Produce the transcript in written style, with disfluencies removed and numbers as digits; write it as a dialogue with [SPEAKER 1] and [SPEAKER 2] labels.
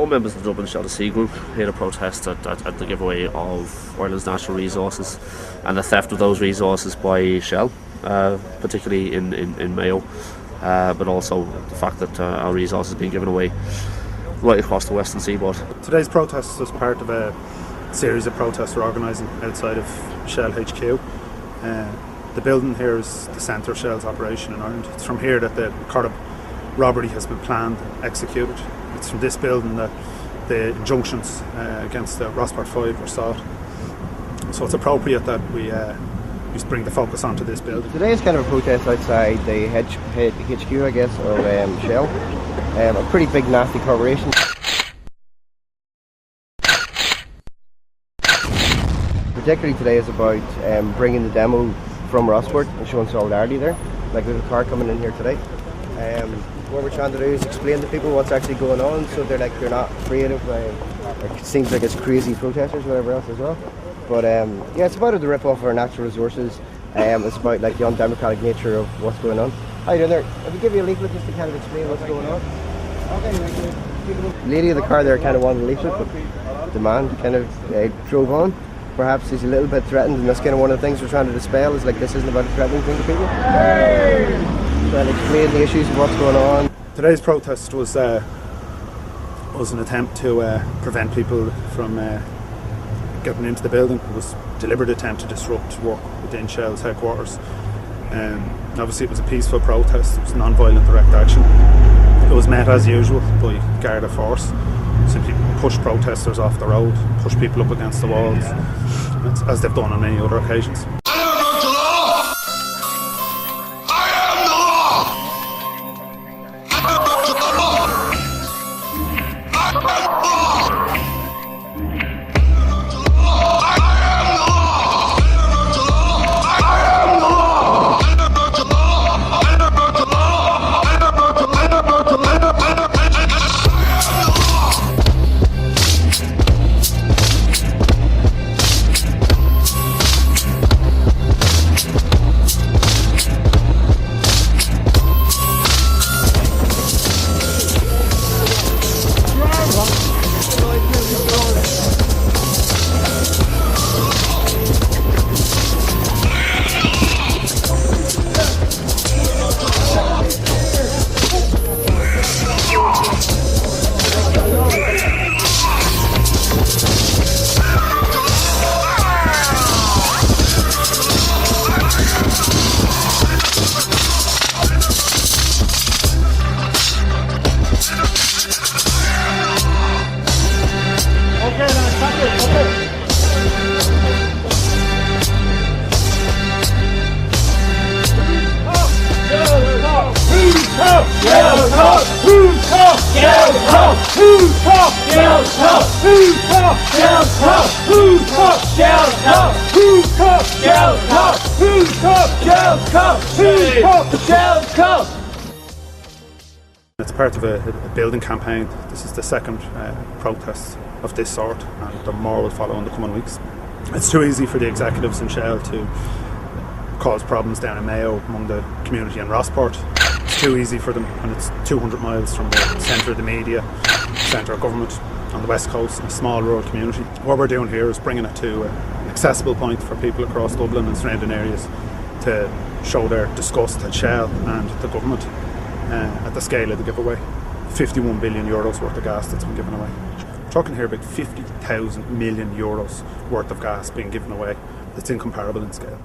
[SPEAKER 1] all members of the Dublin Shell Sea Group here to protest at the giveaway of Ireland's natural resources and the theft of those resources by Shell, particularly in Mayo, but also the fact that our resources are being given away right across the western seaboard.
[SPEAKER 2] Today's protest is part of a series of protests we're organising outside of Shell HQ. The building here is the centre of Shell's operation in Ireland. It's from here that the Corrib robbery has been planned and executed. It's from this building that the injunctions against the Rossport 5 were sought. So it's appropriate that we bring the focus onto this building.
[SPEAKER 3] Today is kind of a protest outside the HQ, I guess, of Shell. A pretty big, nasty corporation. Particularly today is about bringing the demo from Rossport and showing solidarity there. Like there's a car coming in here today. What we're trying to do is explain to people what's actually going on, so they're not afraid of it seems like it's crazy protesters, whatever else as well. But yeah, it's about the rip off of our natural resources. It's about like the undemocratic nature of what's going on. How you doing there? If we give you a leaflet just to kind of explain what's going on. Okay, the lady of the car there kind of wanted a leaflet, but the man kind of drove on. Perhaps he's a little bit threatened, and that's kind of one of the things we're trying to dispel, is like this isn't about a threatening thing to people. Trying to explain the issues of what's going on.
[SPEAKER 2] Today's protest was an attempt to prevent people from getting into the building. It was a deliberate attempt to disrupt work within Shell's headquarters. Obviously it was a peaceful protest, it was non-violent direct action. It was met as usual by Garda force. Simply push protesters off the road, push people up against the walls, as they've done on many other occasions. It's part of a building campaign. This is the second protest of this sort, and there more will follow in the coming weeks. It's too easy for the executives in Shell to cause problems down in Mayo among the community in Rossport. It's too easy for them, and it's 200 miles from the centre of the media, centre of government on the west coast, in a small rural community. What we're doing here is bringing it to an accessible point for people across Dublin and surrounding areas to show their disgust at Shell and the government at the scale of the giveaway. 51 billion euros worth of gas that's been given away. We're talking here about 50,000 million euros worth of gas being given away. It's incomparable in scale.